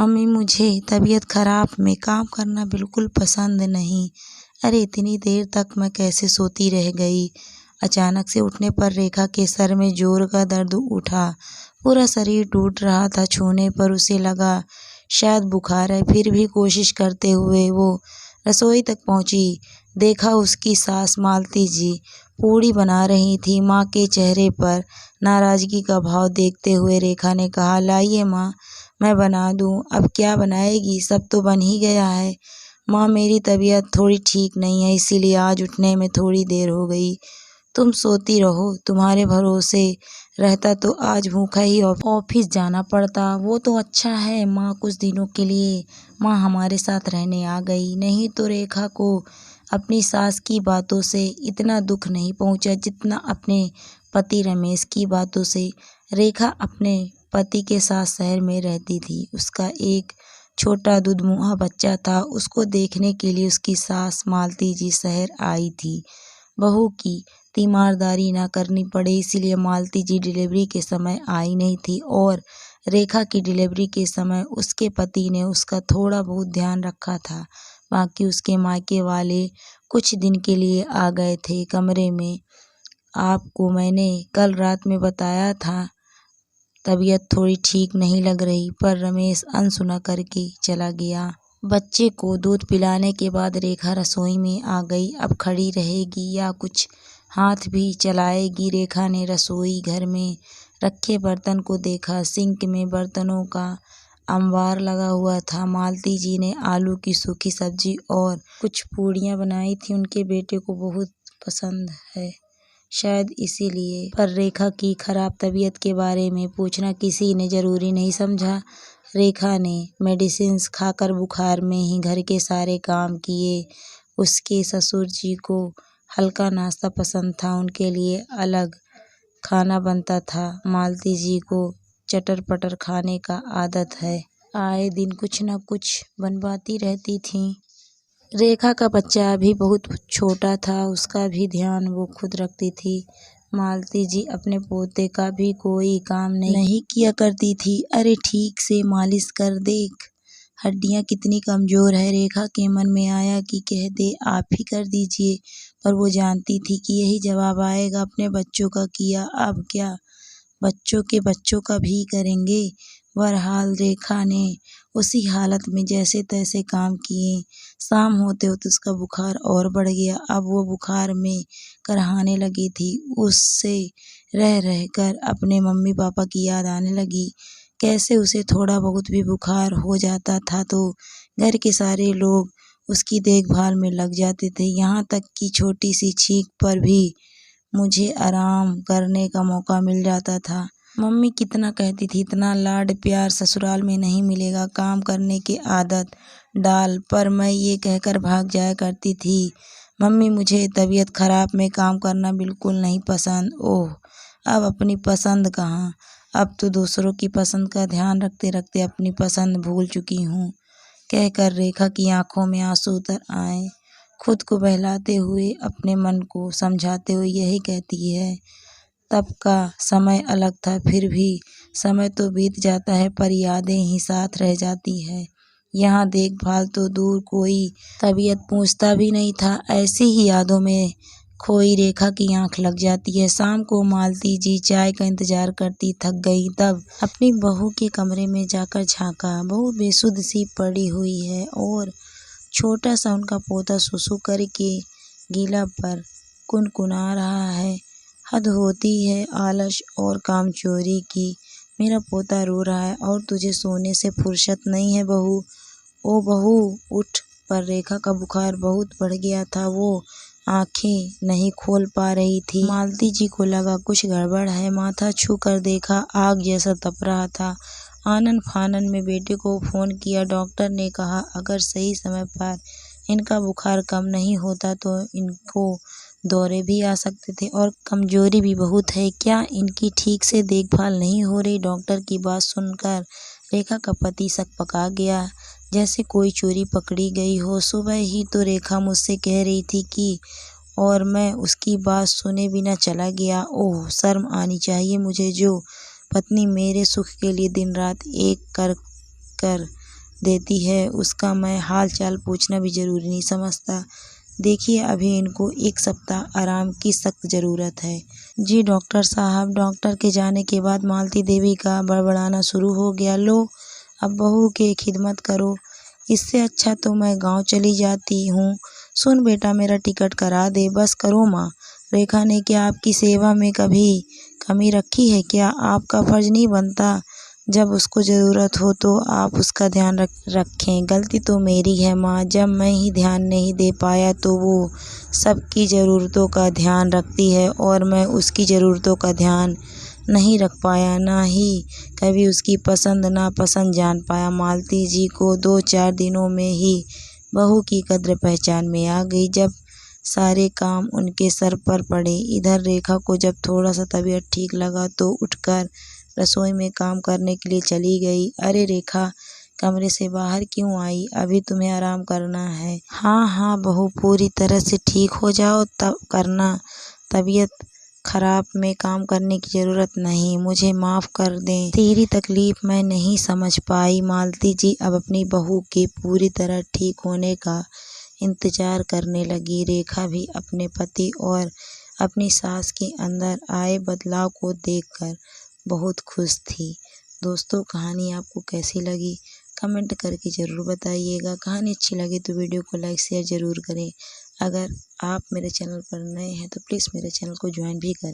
Mummy मुझे तबीयत खराब में काम करना बिल्कुल पसंद नहीं। अरे इतनी देर तक मैं कैसे सोती रह गई। अचानक से उठने पर रेखा के सर में जोर का दर्द उठा। पूरा शरीर टूट रहा था। छूने पर उसे लगा शायद बुखार है। फिर भी कोशिश करते हुए वो रसोई तक पहुंची। देखा उसकी सास मालती जी पूड़ी बना रही थी। माँ के चेहरे पर नाराजगी का भाव देखते हुए रेखा ने कहा, लाइए माँ, मैं बना दूँ। अब क्या बनाएगी, सब तो बन ही गया है। माँ मेरी तबीयत थोड़ी ठीक नहीं है, इसीलिए आज उठने में थोड़ी देर हो गई। तुम सोती रहो, तुम्हारे भरोसे रहता तो आज भूखा ही ऑफिस जाना पड़ता। वो तो अच्छा है माँ कुछ दिनों के लिए माँ हमारे साथ रहने आ गई, नहीं तो रेखा को अपनी सास की बातों से इतना दुख नहीं पहुंचा जितना अपने पति रमेश की बातों से। रेखा अपने पति के साथ शहर में रहती थी। उसका एक छोटा दुधमुहा बच्चा था। उसको देखने के लिए उसकी सास मालती जी शहर आई थी। बहू की तीमारदारी ना करनी पड़े इसलिए मालती जी डिलीवरी के समय आई नहीं थी और रेखा की डिलीवरी के समय उसके पति ने उसका थोड़ा बहुत ध्यान रखा था। बाकी उसके मायके वाले कुछ दिन के लिए आ गए थे। कमरे में आपको मैंने कल रात में बताया था तबीयत थोड़ी ठीक नहीं लग रही, पर रमेश अनसुना करके चला गया। बच्चे को दूध पिलाने के बाद रेखा रसोई में आ गई। अब खड़ी रहेगी या कुछ हाथ भी चलाएगी। रेखा ने रसोई घर में रखे बर्तन को देखा। सिंक में बर्तनों का अंबार लगा हुआ था। मालती जी ने आलू की सूखी सब्जी और कुछ पूड़ियाँ बनाई थी। उनके बेटे को बहुत पसंद है, शायद इसीलिए। पर रेखा की खराब तबीयत के बारे में पूछना किसी ने ज़रूरी नहीं समझा। रेखा ने मेडिसिन्स खाकर बुखार में ही घर के सारे काम किए। उसके ससुर जी को हल्का नाश्ता पसंद था, उनके लिए अलग खाना बनता था। मालती जी को चटर पटर खाने का आदत है, आए दिन कुछ न कुछ बनवाती रहती थी। रेखा का बच्चा अभी बहुत छोटा था, उसका भी ध्यान वो खुद रखती थी। मालती जी अपने पोते का भी कोई काम नहीं किया करती थी। अरे ठीक से मालिश कर, देख हड्डियां कितनी कमजोर है। रेखा के मन में आया कि कह दे आप ही कर दीजिए, पर वो जानती थी कि यही जवाब आएगा। अपने बच्चों का किया, अब क्या बच्चों के बच्चों का भी करेंगे। बहरहाल रेखा ने उसी हालत में जैसे तैसे काम किए। शाम होते होते उसका बुखार और बढ़ गया। अब वो बुखार में करहाने लगी थी। उससे रह रह कर अपने मम्मी पापा की याद आने लगी। कैसे उसे थोड़ा बहुत भी बुखार हो जाता था तो घर के सारे लोग उसकी देखभाल में लग जाते थे। यहाँ तक कि छोटी सी छींक पर भी मुझे आराम करने का मौका मिल जाता था। मम्मी कितना कहती थी, इतना लाड प्यार ससुराल में नहीं मिलेगा, काम करने की आदत डाल, पर मैं ये कहकर भाग जाया करती थी, मम्मी मुझे तबीयत खराब में काम करना बिल्कुल नहीं पसंद। ओह, अब अपनी पसंद कहाँ, अब तो दूसरों की पसंद का ध्यान रखते रखते अपनी पसंद भूल चुकी हूँ। कहकर रेखा की आंखों में आंसू उतर आए। खुद को बहलाते हुए, अपने मन को समझाते हुए यही कहती है, तब का समय अलग था। फिर भी समय तो बीत जाता है पर यादें ही साथ रह जाती है। यहाँ देखभाल तो दूर, कोई तबीयत पूछता भी नहीं था। ऐसी ही यादों में खोई रेखा की आंख लग जाती है। शाम को मालती जी चाय का इंतजार करती थक गई, तब अपनी बहू के कमरे में जाकर झांका। बहू बेसुध सी पड़ी हुई है और छोटा सा उनका पोता सुसु करके गीला पर कुनकुना रहा है। हद होती है आलस और कामचोरी की। मेरा पोता रो रहा है और तुझे सोने से फुर्सत नहीं है बहू। ओ बहू उठ। पर रेखा का बुखार बहुत बढ़ गया था, वो आंखें नहीं खोल पा रही थी। मालती जी को लगा कुछ गड़बड़ है। माथा छू कर देखा, आग जैसा तप रहा था। आनन फानन में बेटे को फोन किया। डॉक्टर ने कहा अगर सही समय पर इनका बुखार कम नहीं होता तो इनको दौरे भी आ सकते थे और कमजोरी भी बहुत है। क्या इनकी ठीक से देखभाल नहीं हो रही? डॉक्टर की बात सुनकर रेखा का पति सकपका गया, जैसे कोई चोरी पकड़ी गई हो। सुबह ही तो रेखा मुझसे कह रही थी कि, और मैं उसकी बात सुने बिना चला गया। ओह, शर्म आनी चाहिए मुझे, जो पत्नी मेरे सुख के लिए दिन रात एक कर कर देती है उसका मैं हाल चाल पूछना भी ज़रूरी नहीं समझता। देखिए अभी इनको 1 सप्ताह आराम की सख्त ज़रूरत है। जी डॉक्टर साहब। डॉक्टर के जाने के बाद मालती देवी का बड़बड़ाना शुरू हो गया। लो अब बहू की खिदमत करो, इससे अच्छा तो मैं गांव चली जाती हूँ। सुन बेटा मेरा टिकट करा दे, बस करो माँ। रेखा ने क्या आपकी सेवा में कभी कमी रखी है क्या? आपका फर्ज नहीं बनता जब उसको ज़रूरत हो तो आप उसका ध्यान रखें। गलती तो मेरी है माँ, जब मैं ही ध्यान नहीं दे पाया तो वो सबकी ज़रूरतों का ध्यान रखती है और मैं उसकी ज़रूरतों का ध्यान नहीं रख पाया, ना ही कभी उसकी पसंद नापसंद जान पाया। मालती जी को 2-4 दिनों में ही बहू की कद्र पहचान में आ गई। जब सारे काम उनके सर पर पड़े, इधर रेखा को जब थोड़ा सा तबीयत ठीक लगा तो उठकर रसोई में काम करने के लिए चली गई। अरे रेखा, कमरे से बाहर क्यों आई? अभी तुम्हें आराम करना है। हाँ हाँ बहू, पूरी तरह से ठीक हो जाओ तब करना। तबीयत खराब में काम करने की ज़रूरत नहीं, मुझे माफ़ कर दें। तेरी तकलीफ़ मैं नहीं समझ पाई। मालती जी अब अपनी बहू के पूरी तरह ठीक होने का इंतज़ार करने लगी। रेखा भी अपने पति और अपनी सास के अंदर आए बदलाव को देखकर बहुत खुश थी। दोस्तों कहानी आपको कैसी लगी कमेंट करके ज़रूर बताइएगा। कहानी अच्छी लगी तो वीडियो को लाइक शेयर ज़रूर करें। अगर आप मेरे चैनल पर नए हैं तो प्लीज़ मेरे चैनल को ज्वाइन भी करें।